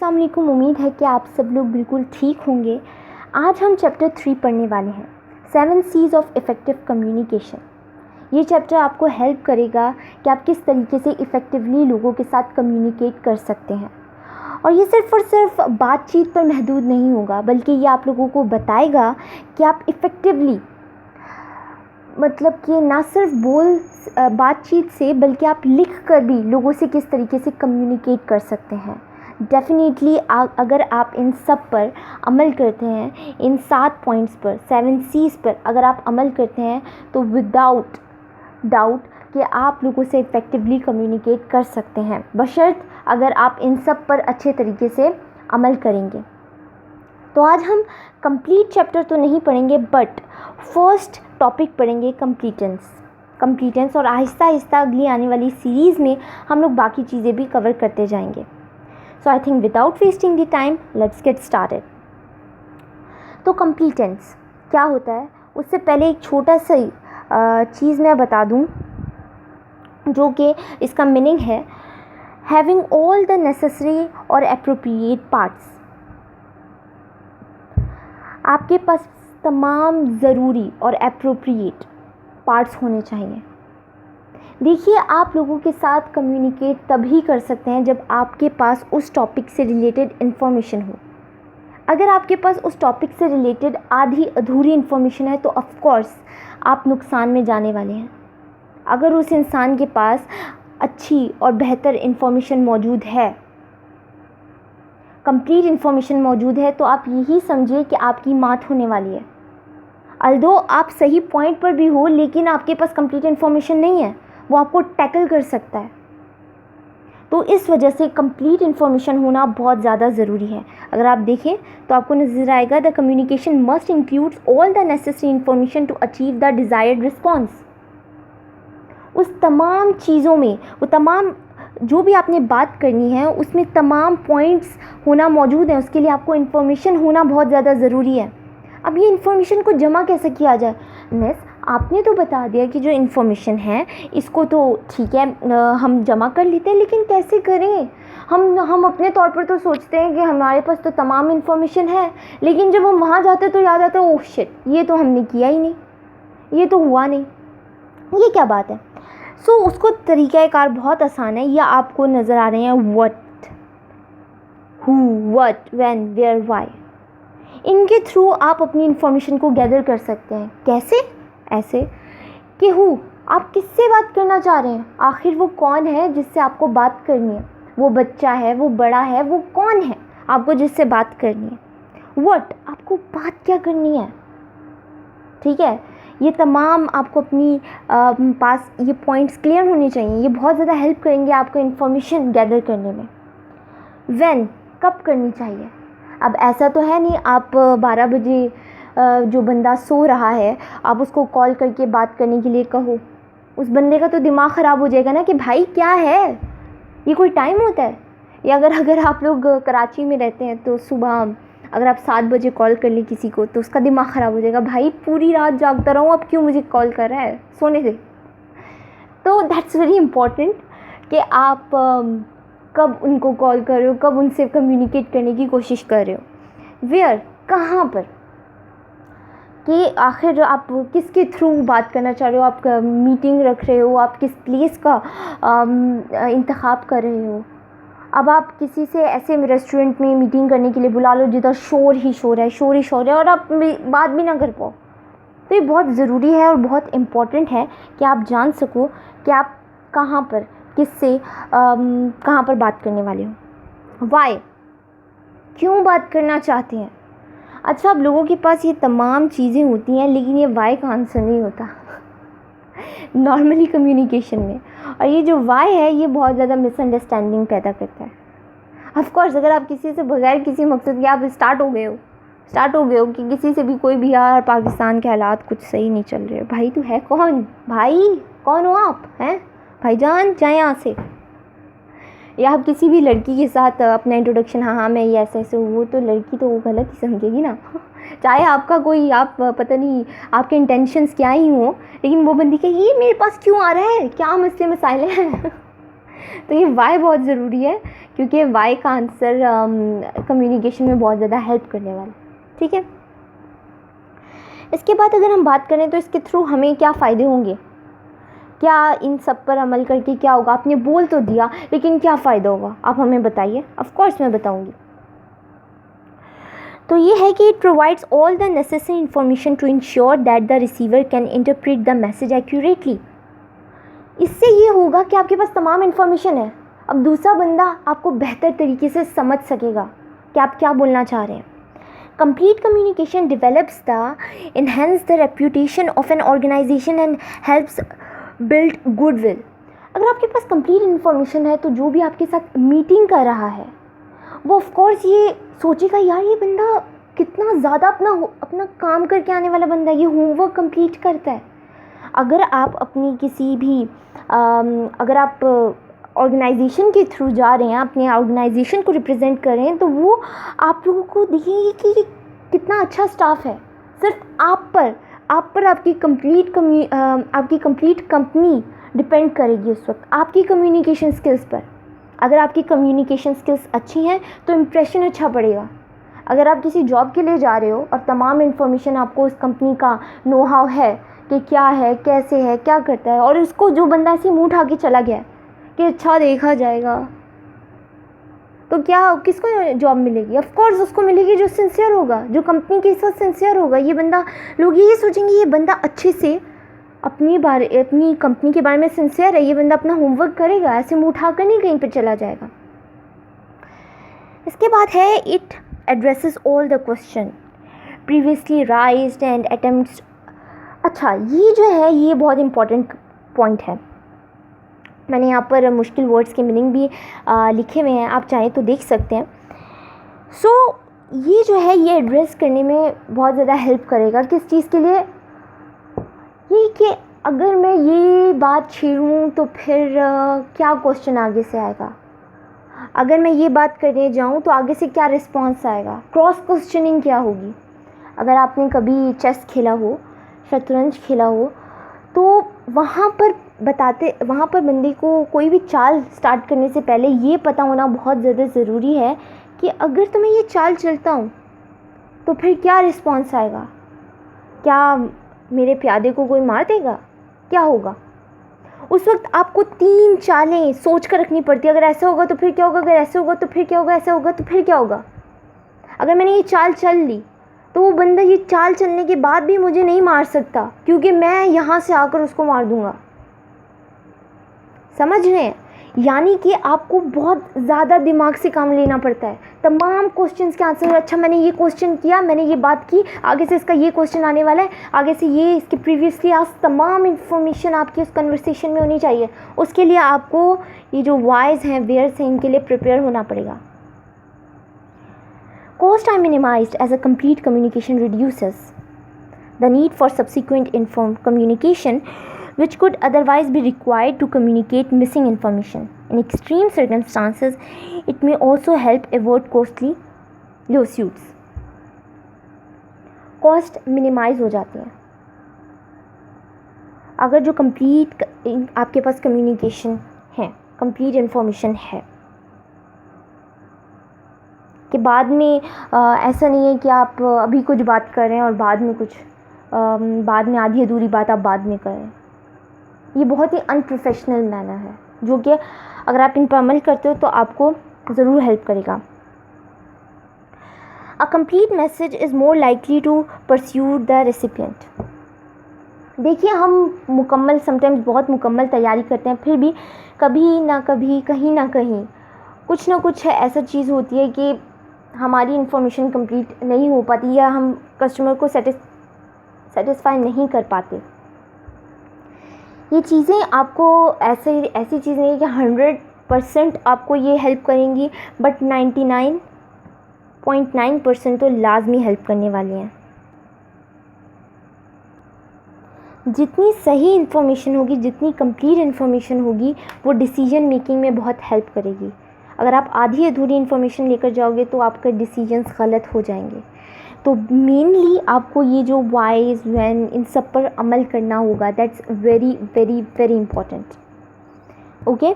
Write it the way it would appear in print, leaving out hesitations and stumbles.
अस्सलाम वालेकुम। उम्मीद है कि आप सब लोग बिल्कुल ठीक होंगे। आज हम चैप्टर 3 पढ़ने वाले हैं, 7 C's ऑफ इफ़ेक्टिव कम्युनिकेशन। ये चैप्टर आपको हेल्प करेगा कि आप किस तरीके से इफ़ेक्टिवली लोगों के साथ कम्युनिकेट कर सकते हैं। और ये सिर्फ़ और सिर्फ बातचीत पर महदूद नहीं होगा, बल्कि ये आप लोगों को बताएगा कि आप इफ़ेक्टिवली मतलब कि ना सिर्फ बातचीत से, बल्कि आप लिख कर भी लोगों से किस तरीके से कम्युनिकेट कर सकते हैं। डेफिनेटली अगर आप इन सब पर अमल करते हैं, इन 7 पॉइंट्स पर, 7 C's पर अगर आप अमल करते हैं, तो विदाउट डाउट कि आप लोगों से इफ़ेक्टिवली कम्युनिकेट कर सकते हैं, बशर्त अगर आप इन सब पर अच्छे तरीके से अमल करेंगे। तो आज हम कंप्लीट चैप्टर तो नहीं पढ़ेंगे, बट फर्स्ट टॉपिक पढ़ेंगे कंप्लीटेंस, और आहिस्ता आहिस्ता अगली आने वाली सीरीज़ में हम लोग बाकी चीज़ें भी कवर करते जाएंगे। So I think without wasting the time let's get started. तो कंप्लीटेंस क्या होता है, उससे पहले एक छोटा सा चीज़ मैं बता दूं, जो कि इसका मीनिंग है हैविंग ऑल द नेसेसरी और एप्रोप्रिएट पार्ट्स। आपके पास तमाम ज़रूरी और एप्रोप्रिएट पार्ट्स होने चाहिए। देखिए, आप लोगों के साथ कम्युनिकेट तभी कर सकते हैं जब आपके पास उस टॉपिक से रिलेटेड इन्फॉर्मेशन हो। अगर आपके पास उस टॉपिक से रिलेटेड आधी अधूरी इन्फॉर्मेशन है, तो ऑफ कोर्स आप नुकसान में जाने वाले हैं। अगर उस इंसान के पास अच्छी और बेहतर इन्फॉर्मेशन मौजूद है, कंप्लीट इन्फॉर्मेशन मौजूद है, तो आप यही समझिए कि आपकी मात होने वाली है। अल्दो आप सही पॉइंट पर भी हो, लेकिन आपके पास कंप्लीट इन्फॉर्मेशन नहीं है, वो आपको टैकल कर सकता है। तो इस वजह से कंप्लीट इन्फॉर्मेशन होना बहुत ज़्यादा ज़रूरी है। अगर आप देखें तो आपको नज़र आएगा, the communication must includes all the necessary information to achieve the desired response. उस तमाम चीज़ों में, वो तमाम जो भी आपने बात करनी है, उसमें तमाम पॉइंट्स होना मौजूद हैं। उसके लिए आपको इन्फॉर्मेशन होना बहुत ज़्यादा ज़रूरी है। अब ये इन्फॉर्मेशन को जमा कैसे किया जाए? मिस, आपने तो बता दिया कि जो इन्फॉर्मेशन है इसको तो ठीक है हम जमा कर लेते हैं, लेकिन कैसे करें? हम अपने तौर पर तो सोचते हैं कि हमारे पास तो तमाम इन्फॉर्मेशन है, लेकिन जब हम वहाँ जाते तो याद आता है, ओह शिट, ये तो हमने किया ही नहीं, ये तो हुआ नहीं, ये क्या बात है? सो उसको तरीक़ाकार बहुत आसान है। या आपको नज़र आ रहे हैं what, who, what, when, where, why. इनके थ्रू आप अपनी इन्फॉर्मेशन को गैदर कर सकते हैं। कैसे? ऐसे कि हु, आप किससे बात करना चाह रहे हैं, आखिर वो कौन है जिससे आपको बात करनी है? वो बच्चा है, वो बड़ा है, वो कौन है आपको जिससे बात करनी है? व्हाट, आपको बात क्या करनी है? ठीक है, ये तमाम आपको अपनी पास ये पॉइंट्स क्लियर होने चाहिए। ये बहुत ज़्यादा हेल्प करेंगे आपको इन्फॉर्मेशन गैदर करने में। व्हेन, कब करनी चाहिए? अब ऐसा तो है नहीं आप 12 बजे जो बंदा सो रहा है, आप उसको कॉल करके बात करने के लिए कहो। उस बंदे का तो दिमाग ख़राब हो जाएगा ना कि भाई क्या है, ये कोई टाइम होता है? या अगर आप लोग कराची में रहते हैं, तो सुबह अगर आप 7 बजे कॉल कर लें किसी को, तो उसका दिमाग ख़राब हो जाएगा, भाई पूरी रात जागता रहूँ, अब क्यों मुझे कॉल कर रहा है, सोने से। तो दैट्स वेरी इम्पॉर्टेंट कि आप कब उनको कॉल कर रहे हो, कब उनसे कम्युनिकेट करने की कोशिश कर रहे हो। वेयर, कहाँ पर, कि आखिर आप किसके थ्रू बात करना चाह रहे हो, आप मीटिंग रख रहे हो, आप किस प्लेस का इंतखाब कर रहे हो। अब आप किसी से ऐसे रेस्टोरेंट में मीटिंग करने के लिए बुला लो जिधर शोर ही शोर है और आप बात भी ना कर पाओ, तो ये बहुत ज़रूरी है और बहुत इम्पॉर्टेंट है कि आप जान सको कि आप कहाँ पर, किससे, कहाँ पर बात करने वाले हो। वाई, क्यों बात करना चाहते हैं? अच्छा, अब लोगों के पास ये तमाम चीज़ें होती हैं, लेकिन ये वाई का आंसर नहीं होता नॉर्मली कम्युनिकेशन में। और ये जो वाई है, ये बहुत ज़्यादा मिसअंडरस्टैंडिंग पैदा करता है। ऑफ कोर्स अगर आप किसी से बगैर किसी मकसद के आप स्टार्ट हो गए हो कि किसी से भी कोई भी, यार पाकिस्तान के हालात कुछ सही नहीं चल रहे, भाई तू है कौन? भाई कौन हो आप? हैं भाईजान, जाए यहाँ से। या आप किसी भी लड़की के साथ अपना इंट्रोडक्शन, हाँ मैं ये ऐसे वो, तो लड़की तो वो गलत ही समझेगी ना चाहे आपका कोई, आप पता नहीं आपके इंटेंशंस क्या ही हो, लेकिन वो बंदी के ये मेरे पास क्यों आ रहा है, क्या मसले मसाइल हैं तो ये वाई बहुत ज़रूरी है, क्योंकि वाई का आंसर कम्युनिकेशन में बहुत ज़्यादा हेल्प करने वाला है। ठीक है, इसके बाद अगर हम बात करें तो इसके थ्रू हमें क्या फ़ायदे होंगे, क्या इन सब पर अमल करके क्या होगा। आपने बोल तो दिया, लेकिन क्या फ़ायदा होगा आप हमें बताइए। ऑफ कोर्स मैं बताऊंगी। तो ये है कि it provides all the necessary information to ensure that the receiver can interpret the message accurately. इससे ये होगा कि आपके पास तमाम इन्फॉर्मेशन है, अब दूसरा बंदा आपको बेहतर तरीके से समझ सकेगा कि आप क्या बोलना चाह रहे हैं। Complete communication develops enhance the reputation of an organization and helps build goodwill। अगर आपके पास कंप्लीट इन्फॉर्मेशन है तो जो भी आपके साथ मीटिंग कर रहा है वो ऑफ कोर्स ये सोचेगा, यार ये बंदा कितना ज़्यादा अपना काम करके आने वाला बंदा है, ये होमवर्क कंप्लीट करता है। अगर आप अपनी किसी भी अगर आप ऑर्गेनाइजेशन के थ्रू जा रहे हैं, अपने ऑर्गेनाइजेशन को रिप्रेजेंट कर रहे हैं, तो वो आप लोगों को देखेंगे कि कितना अच्छा स्टाफ है। सिर्फ आप पर आपकी कंप्लीट कंपनी डिपेंड करेगी उस वक्त आपकी कम्युनिकेशन स्किल्स पर। अगर आपकी कम्युनिकेशन स्किल्स अच्छी हैं तो इम्प्रेशन अच्छा पड़ेगा। अगर आप किसी जॉब के लिए जा रहे हो और तमाम इन्फॉर्मेशन आपको उस कंपनी का नो हाउ है कि क्या है, कैसे है, क्या करता है, और उसको जो बंदा ऐसे मुँह उठा के चला गया कि अच्छा देखा जाएगा, तो क्या किसको जॉब मिलेगी? ऑफ कोर्स उसको मिलेगी जो सिंसियर होगा, जो कंपनी के साथ सिंसियर होगा। ये बंदा, लोग ये सोचेंगे ये बंदा अच्छे से अपनी कंपनी के बारे में सिंसियर है, ये बंदा अपना होमवर्क करेगा, ऐसे मुँह उठाकर नहीं कहीं पर चला जाएगा। इसके बाद है it addresses all the question previously राइज्ड and attempts. अच्छा, ये जो है ये बहुत इंपॉर्टेंट पॉइंट है। मैंने यहाँ पर मुश्किल वर्ड्स के मीनिंग भी लिखे हुए हैं, आप चाहें तो देख सकते हैं। ये जो है ये एड्रेस करने में बहुत ज़्यादा हेल्प करेगा। किस चीज़ के लिए? ये कि अगर मैं ये बात छेड़ूँ तो फिर क्या क्वेश्चन आगे से आएगा, अगर मैं ये बात करने जाऊँ तो आगे से क्या रिस्पॉन्स आएगा, क्रॉस क्वेश्चनिंग क्या होगी। अगर आपने कभी चेस खेला हो, शतरंज खेला हो, तो वहाँ पर बंदे को कोई भी चाल स्टार्ट करने से पहले ये पता होना बहुत ज़्यादा ज़रूरी है कि अगर तो मैं ये चाल चलता हूँ तो फिर क्या रिस्पॉन्स आएगा, क्या मेरे प्यादे को कोई मार देगा, क्या होगा। उस वक्त आपको 3 चालें सोच कर रखनी पड़ती है। अगर ऐसा होगा तो फिर क्या होगा, अगर ऐसा होगा तो फिर क्या होगा, ऐसा होगा तो फिर क्या होगा। अगर मैंने ये चाल चल ली तो वो बंदा ये चाल चलने के बाद भी मुझे नहीं मार सकता, क्योंकि मैं यहाँ से आकर उसको मार दूँगा। समझ रहे हैं? यानी कि आपको बहुत ज़्यादा दिमाग से काम लेना पड़ता है। तमाम क्वेश्चंस के आंसर, अच्छा मैंने ये क्वेश्चन किया, मैंने ये बात की, आगे से इसका ये क्वेश्चन आने वाला है, आगे से ये इसके प्रीवियसली आज तमाम इन्फॉर्मेशन आपकी उस कन्वर्सेशन में होनी चाहिए। उसके लिए आपको ये जो वाइज हैं, वेयर्स हैं, इनके लिए प्रिपेयर होना पड़ेगा। Cost are minimized as a complete communication reduces the need for subsequent communication, which could otherwise be required to communicate missing information. In extreme circumstances, it may also help avoid costly lawsuits. Cost minimize हो जाती है अगर जो complete आपके पास communication है, complete information है, कि बाद में ऐसा नहीं है कि आप अभी कुछ बात कर रहे हैं और बाद में आधी अधूरी बात आप बाद में कर रहे हैं। ये बहुत ही अनप्रोफेशनल मैनर है, जो कि अगर आप इन पर अमल करते हो तो आपको ज़रूर हेल्प करेगा। A complete message is more likely to pursue the recipient. देखिए, हम मुकम्मल समटाइम्स बहुत मुकम्मल तैयारी करते हैं, फिर भी कभी ना कभी कहीं ना कहीं कुछ ना कुछ ऐसा चीज़ होती है कि हमारी इन्फॉर्मेशन कंप्लीट नहीं हो पाती या हम कस्टमर को सेटिस्फाई नहीं कर पाते। ये चीज़ें आपको ऐसी चीज़ नहीं है कि 100% आपको ये हेल्प करेंगी, बट 99.9% तो लाजमी हेल्प करने वाली हैं। जितनी सही इन्फॉर्मेशन होगी, जितनी कंप्लीट इन्फॉर्मेशन होगी, वो डिसीजन मेकिंग में बहुत हेल्प करेगी। अगर आप आधी अधूरी इन्फॉर्मेशन लेकर जाओगे तो आपके डिसीजंस गलत हो जाएंगे। तो मेनली आपको ये जो वाइज, व्हेन, इन सब पर अमल करना होगा। That's very very very important. Okay.